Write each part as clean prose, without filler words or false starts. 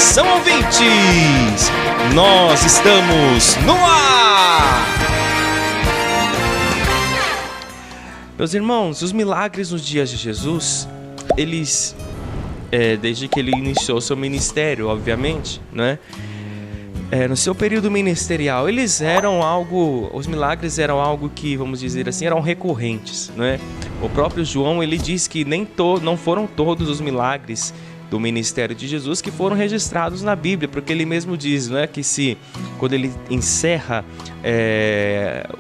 Atenção, ouvintes! Nós estamos no ar! Meus irmãos, os milagres nos dias de Jesus, eles, desde que ele iniciou seu ministério, obviamente, né? No seu período ministerial, os milagres eram algo que, vamos dizer assim, eram recorrentes, né? O próprio João, ele diz que não foram todos os milagres do ministério de Jesus que foram registrados na Bíblia, porque ele mesmo diz, né, que quando ele encerra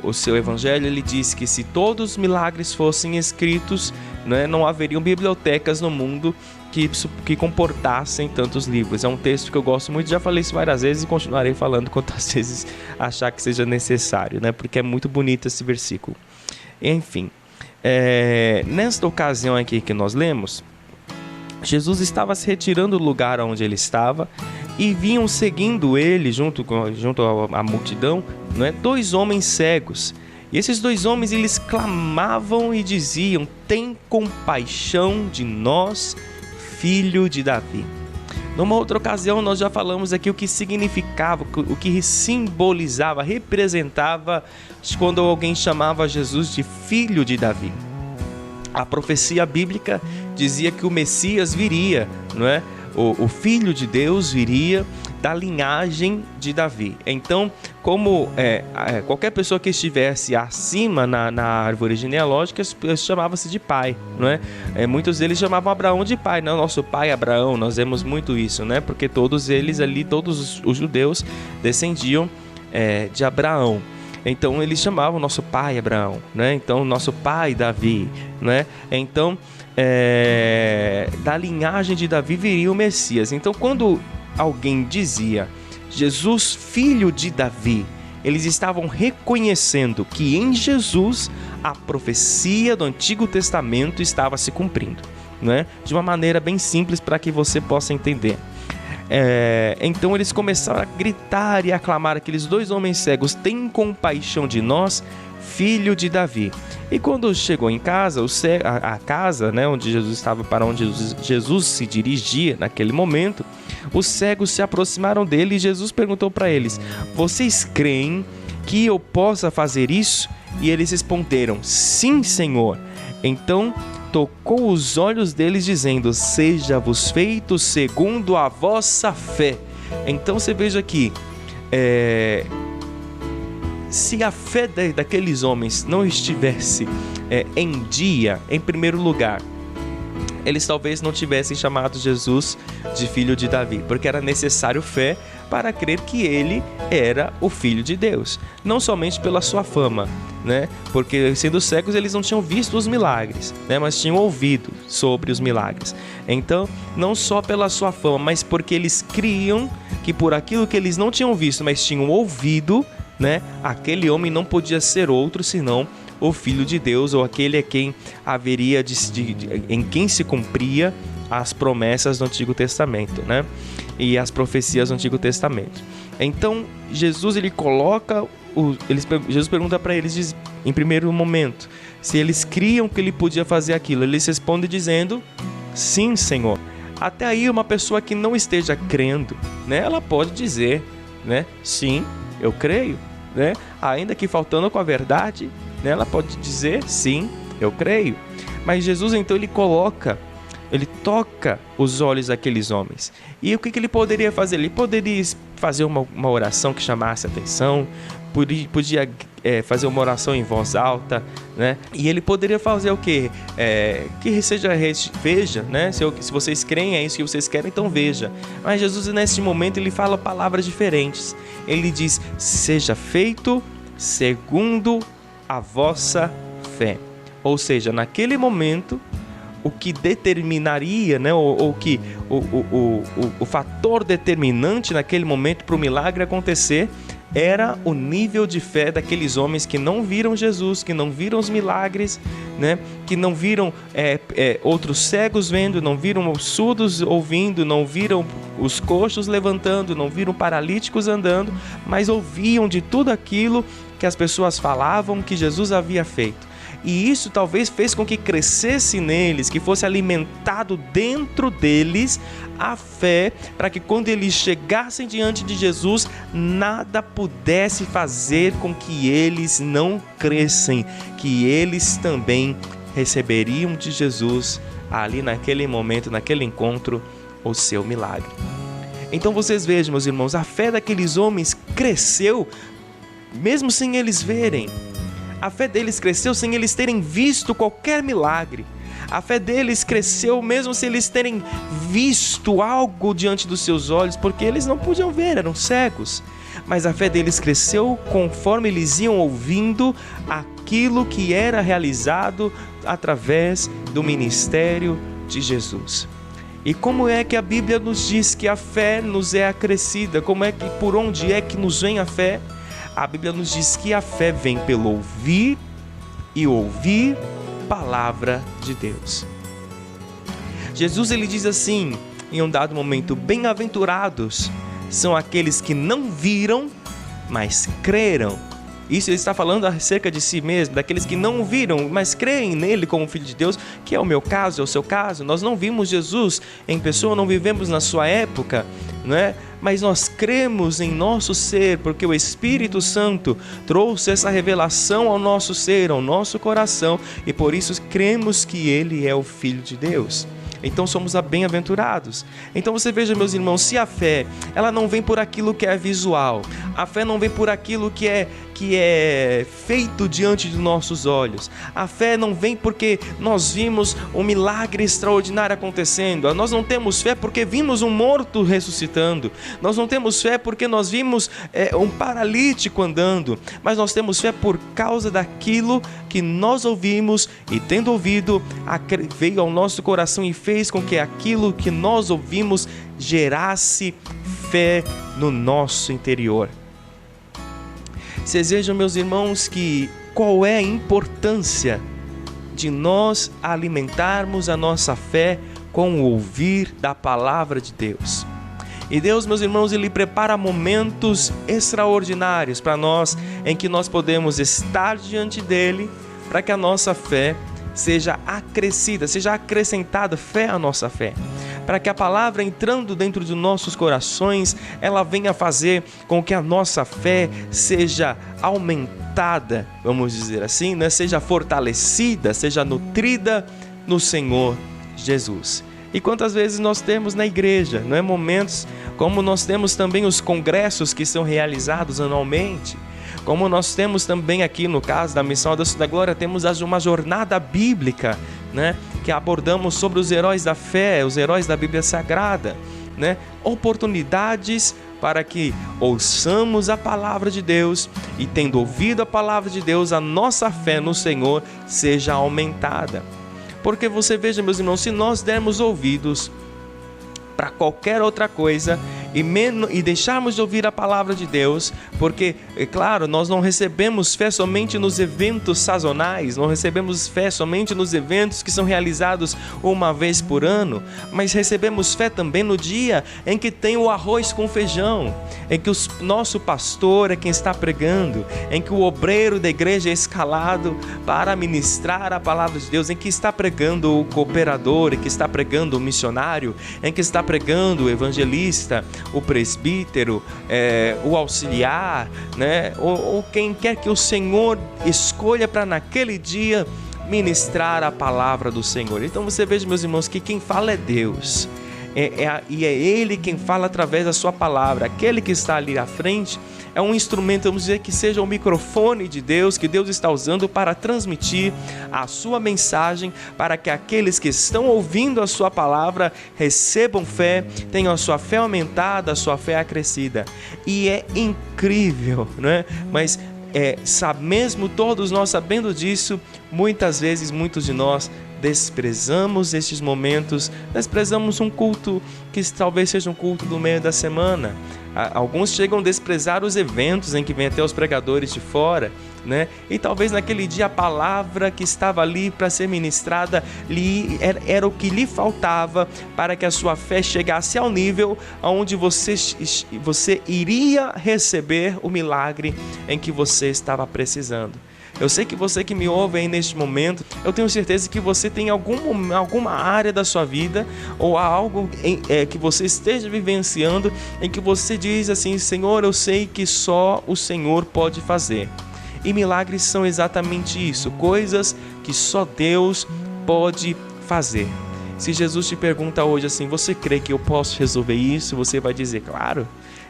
o seu evangelho, ele diz que se todos os milagres fossem escritos, né, não haveriam bibliotecas no mundo que comportassem tantos livros. É um texto que eu gosto muito, já falei isso várias vezes e continuarei falando quantas vezes achar que seja necessário, né? Porque é muito bonito esse versículo. Enfim, nesta ocasião aqui que nós lemos, Jesus estava se retirando do lugar onde ele estava e vinham seguindo ele junto à multidão, né, 2 homens cegos. E esses 2 homens, eles clamavam e diziam: "Tem compaixão de nós, filho de Davi." Numa outra ocasião nós já falamos aqui o que significava, o que simbolizava, representava quando alguém chamava Jesus de filho de Davi. A profecia bíblica dizia que o Messias viria, não é? O Filho de Deus viria da linhagem de Davi. Então, como qualquer pessoa que estivesse acima na árvore genealógica chamava-se de pai, não é? Muitos deles chamavam Abraão de pai, não, nosso pai Abraão, nós vemos muito isso, né? Porque todos eles ali, todos os judeus descendiam de Abraão. Então eles chamavam nosso pai Abraão, né? Então nosso pai Davi, né? Então da linhagem de Davi viria o Messias. Então quando alguém dizia Jesus, filho de Davi, eles estavam reconhecendo que em Jesus a profecia do Antigo Testamento estava se cumprindo, né? De uma maneira bem simples para que você possa entender. Então eles começaram a gritar e a clamar, aqueles 2 homens cegos: "Tem compaixão de nós, filho de Davi." E quando chegou em casa, a casa, né, onde Jesus estava, para onde Jesus se dirigia naquele momento, os cegos se aproximaram dele e Jesus perguntou para eles: "Vocês creem que eu possa fazer isso?" E eles responderam: "Sim, Senhor." Então tocou os olhos deles, dizendo: "Seja-vos feito segundo a vossa fé." Então você veja aqui, se a fé daqueles homens não estivesse em dia, em primeiro lugar, eles talvez não tivessem chamado Jesus de filho de Davi, porque era necessário fé para crer que ele era o Filho de Deus, não somente pela sua fama, né? Porque sendo cegos eles não tinham visto os milagres, né? Mas tinham ouvido sobre os milagres. Então, não só pela sua fama, mas porque eles criam que por aquilo que eles não tinham visto, mas tinham ouvido, né? Aquele homem não podia ser outro senão o Filho de Deus, ou aquele a quem haveria em quem se cumpria as promessas do Antigo Testamento, né? E as profecias do Antigo Testamento. Então Jesus Jesus pergunta para eles, em primeiro momento, se eles criam que ele podia fazer aquilo. Eles respondem dizendo: "Sim, Senhor." Até aí, uma pessoa que não esteja crendo, né, ela pode dizer, né, "Sim, eu creio", né? Ainda que faltando com a verdade, né, ela pode dizer: "Sim, eu creio." Mas Jesus então ele toca os olhos daqueles homens. E o que ele poderia fazer? Ele poderia fazer uma oração que chamasse atenção, podia fazer uma oração em voz alta, né? E ele poderia fazer o quê? Que seja, veja, né? Se vocês creem, é isso que vocês querem, então veja. Mas Jesus, nesse momento, ele fala palavras diferentes. Ele diz: "Seja feito segundo a vossa fé." Ou seja, naquele momento, o que determinaria, né, o fator determinante naquele momento para o milagre acontecer era o nível de fé daqueles homens que não viram Jesus, que não viram os milagres, né, que não viram outros cegos vendo, não viram os surdos ouvindo, não viram os coxos levantando, não viram paralíticos andando, mas ouviam de tudo aquilo que as pessoas falavam que Jesus havia feito. E isso talvez fez com que crescesse neles, que fosse alimentado dentro deles a fé, para que quando eles chegassem diante de Jesus, nada pudesse fazer com que eles não crescem, que eles também receberiam de Jesus ali naquele momento, naquele encontro, o seu milagre. Então vocês vejam, meus irmãos, a fé daqueles homens cresceu mesmo sem eles verem. A fé deles cresceu sem eles terem visto qualquer milagre. A fé deles cresceu mesmo sem eles terem visto algo diante dos seus olhos, porque eles não podiam ver, eram cegos. Mas a fé deles cresceu conforme eles iam ouvindo aquilo que era realizado através do ministério de Jesus. E como é que a Bíblia nos diz que a fé nos é acrescida? Por onde é que nos vem a fé? A Bíblia nos diz que a fé vem pelo ouvir e ouvir palavra de Deus. Jesus ele diz assim, em um dado momento: bem-aventurados são aqueles que não viram, mas creram. Isso ele está falando acerca de si mesmo, daqueles que não viram, mas creem nele como Filho de Deus, que é o meu caso, é o seu caso. Nós não vimos Jesus em pessoa, não vivemos na sua época, não é? Mas nós cremos em nosso ser, porque o Espírito Santo trouxe essa revelação ao nosso ser, ao nosso coração, e por isso cremos que ele é o Filho de Deus. Então somos bem-aventurados. Então você veja, meus irmãos, se a fé, ela não vem por aquilo que é visual, a fé não vem por aquilo que é feito diante de nossos olhos, a fé não vem porque nós vimos um milagre extraordinário acontecendo, nós não temos fé porque vimos um morto ressuscitando, nós não temos fé porque nós vimos um paralítico andando, mas nós temos fé por causa daquilo que nós ouvimos, e tendo ouvido, veio ao nosso coração e fez com que aquilo que nós ouvimos gerasse fé no nosso interior. Vocês vejam, meus irmãos, que qual é a importância de nós alimentarmos a nossa fé com o ouvir da palavra de Deus. E Deus, meus irmãos, Ele prepara momentos extraordinários para nós, em que nós podemos estar diante dEle, para que a nossa fé seja acrescida, seja acrescentada fé à nossa fé, para que a palavra entrando dentro de nossos corações, ela venha fazer com que a nossa fé seja aumentada, vamos dizer assim, né? Seja fortalecida, seja nutrida no Senhor Jesus. E quantas vezes nós temos na igreja, não é? Momentos como nós temos também os congressos que são realizados anualmente, como nós temos também aqui no caso da Missão Adoço da Glória, temos uma jornada bíblica, né? Que abordamos sobre os heróis da fé, os heróis da Bíblia Sagrada, né? Oportunidades para que ouçamos a palavra de Deus e, tendo ouvido a palavra de Deus, a nossa fé no Senhor seja aumentada. Porque você veja, meus irmãos, se nós dermos ouvidos para qualquer outra coisa e deixarmos de ouvir a palavra de Deus, porque, é claro, nós não recebemos fé somente nos eventos sazonais, não recebemos fé somente nos eventos que são realizados uma vez por ano, mas recebemos fé também no dia em que tem o arroz com feijão, em que o nosso pastor é quem está pregando, em que o obreiro da igreja é escalado para ministrar a palavra de Deus, em que está pregando o cooperador, em que está pregando o missionário, em que está pregando o evangelista, o presbítero, o auxiliar, né? ou quem quer que o Senhor escolha para naquele dia ministrar a palavra do Senhor. Então você veja, meus irmãos, que quem fala é Deus, e é Ele quem fala através da sua palavra. Aquele que está ali à frente é um instrumento, vamos dizer, que seja o microfone de Deus, que Deus está usando para transmitir a sua mensagem, para que aqueles que estão ouvindo a sua palavra recebam fé, tenham a sua fé aumentada, a sua fé acrescida. E é incrível, né? Mas mesmo todos nós sabendo disso, muitas vezes, muitos de nós desprezamos estes momentos, desprezamos um culto que talvez seja um culto do meio da semana. Alguns chegam a desprezar os eventos em que vêm até os pregadores de fora, né? E talvez naquele dia a palavra que estava ali para ser ministrada era o que lhe faltava para que a sua fé chegasse ao nível onde você iria receber o milagre em que você estava precisando. Eu sei que você que me ouve aí neste momento, eu tenho certeza que você tem alguma área da sua vida ou algo que você esteja vivenciando em que você diz assim: Senhor, eu sei que só o Senhor pode fazer. E milagres são exatamente isso, coisas que só Deus pode fazer. Se Jesus te pergunta hoje assim: você crê que eu posso resolver isso? Você vai dizer: claro,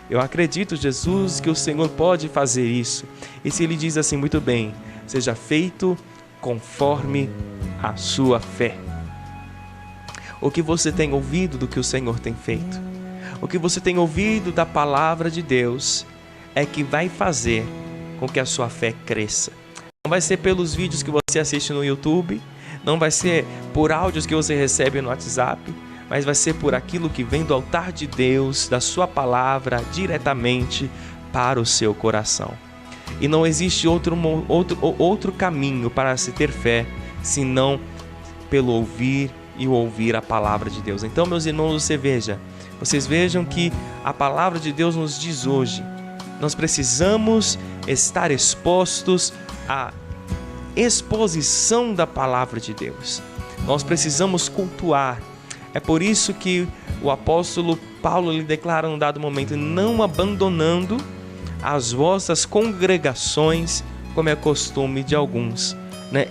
eu acredito, Jesus, que o Senhor pode fazer isso. E se Ele diz assim: muito bem, seja feito conforme a sua fé. O que você tem ouvido do que o Senhor tem feito, o que você tem ouvido da palavra de Deus, é que vai fazer com que a sua fé cresça. Não vai ser pelos vídeos que você assiste no YouTube, não vai ser por áudios que você recebe no WhatsApp, mas vai ser por aquilo que vem do altar de Deus, da sua palavra, diretamente para o seu coração. E não existe outro caminho para se ter fé, senão pelo ouvir e ouvir a palavra de Deus. Então, meus irmãos, vocês vejam que a palavra de Deus nos diz hoje, nós precisamos estar expostos à exposição da palavra de Deus. Nós precisamos cultuar. É por isso que o apóstolo Paulo lhe declara num dado momento: não abandonando as vossas congregações, como é costume de alguns.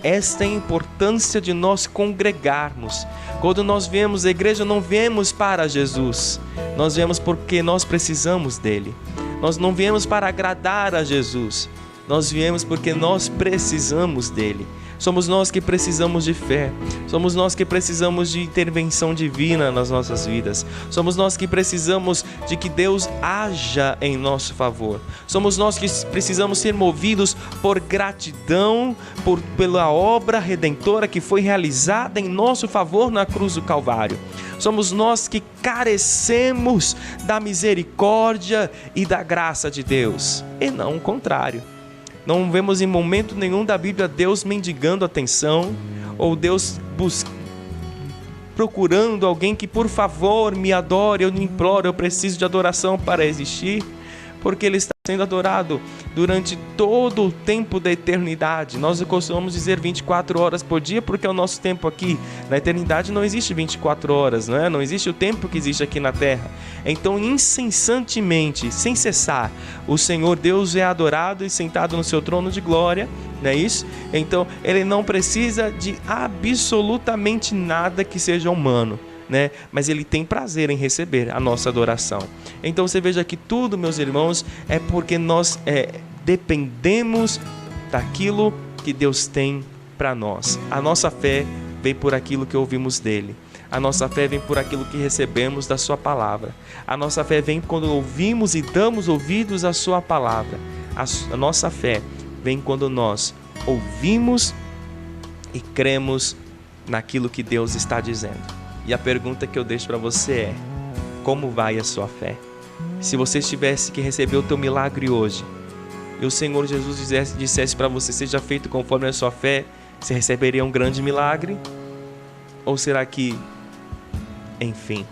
Esta é a importância de nós congregarmos. Quando nós viemos à igreja, não viemos para Jesus, nós viemos porque nós precisamos dele. Nós não viemos para agradar a Jesus, nós viemos porque nós precisamos dele. Somos nós que precisamos de fé, somos nós que precisamos de intervenção divina nas nossas vidas, somos nós que precisamos de que Deus haja em nosso favor, somos nós que precisamos ser movidos por gratidão pela obra redentora que foi realizada em nosso favor na cruz do Calvário. Somos nós que carecemos da misericórdia e da graça de Deus, e não o contrário. Não vemos em momento nenhum da Bíblia Deus mendigando atenção, ou Deus procurando alguém que, por favor, me adore, eu me imploro, eu preciso de adoração para existir, porque Ele está sendo adorado durante todo o tempo da eternidade. Nós costumamos dizer 24 horas por dia, porque é o nosso tempo aqui. Na eternidade não existe 24 horas, não é? Não existe o tempo que existe aqui na terra. Então, incessantemente, sem cessar, o Senhor Deus é adorado e sentado no seu trono de glória, não é isso? Então, Ele não precisa de absolutamente nada que seja humano, mas Ele tem prazer em receber a nossa adoração. Então você veja que tudo, meus irmãos, é porque nós dependemos daquilo que Deus tem para nós. A nossa fé vem por aquilo que ouvimos dele. A nossa fé vem por aquilo que recebemos da sua palavra. A nossa fé vem quando ouvimos e damos ouvidos à sua palavra. A nossa fé vem quando nós ouvimos e cremos naquilo que Deus está dizendo. E a pergunta que eu deixo para você é: como vai a sua fé? Se você tivesse que receber o teu milagre hoje, e o Senhor Jesus dissesse para você: seja feito conforme a sua fé, você receberia um grande milagre? Ou será que, enfim,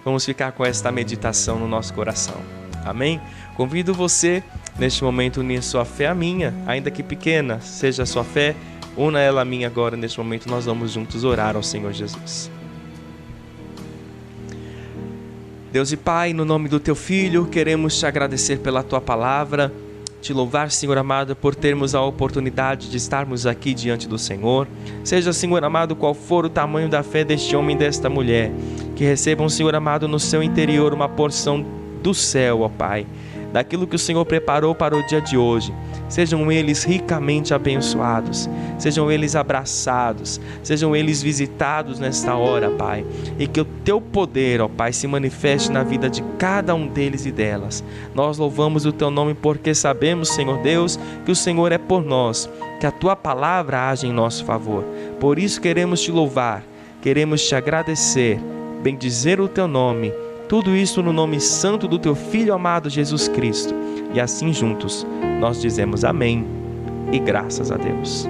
vamos ficar com esta meditação no nosso coração? Amém? Convido você, neste momento, a unir sua fé à minha, ainda que pequena seja a sua fé, una ela a minha agora. Neste momento nós vamos juntos orar ao Senhor Jesus. Deus e Pai, no nome do Teu Filho, queremos Te agradecer pela Tua palavra, Te louvar, Senhor amado, por termos a oportunidade de estarmos aqui diante do Senhor. Seja, Senhor amado, qual for o tamanho da fé deste homem e desta mulher, que recebam, Senhor amado, no seu interior uma porção do céu, ó Pai, daquilo que o Senhor preparou para o dia de hoje. Sejam eles ricamente abençoados, sejam eles abraçados, sejam eles visitados nesta hora, Pai, e que o Teu poder, ó Pai, se manifeste na vida de cada um deles e delas. Nós louvamos o Teu nome porque sabemos, Senhor Deus, que o Senhor é por nós, que a Tua palavra age em nosso favor. Por isso queremos Te louvar, queremos Te agradecer, bendizer o Teu nome, tudo isso no nome santo do Teu Filho amado Jesus Cristo. E assim juntos nós dizemos amém e graças a Deus.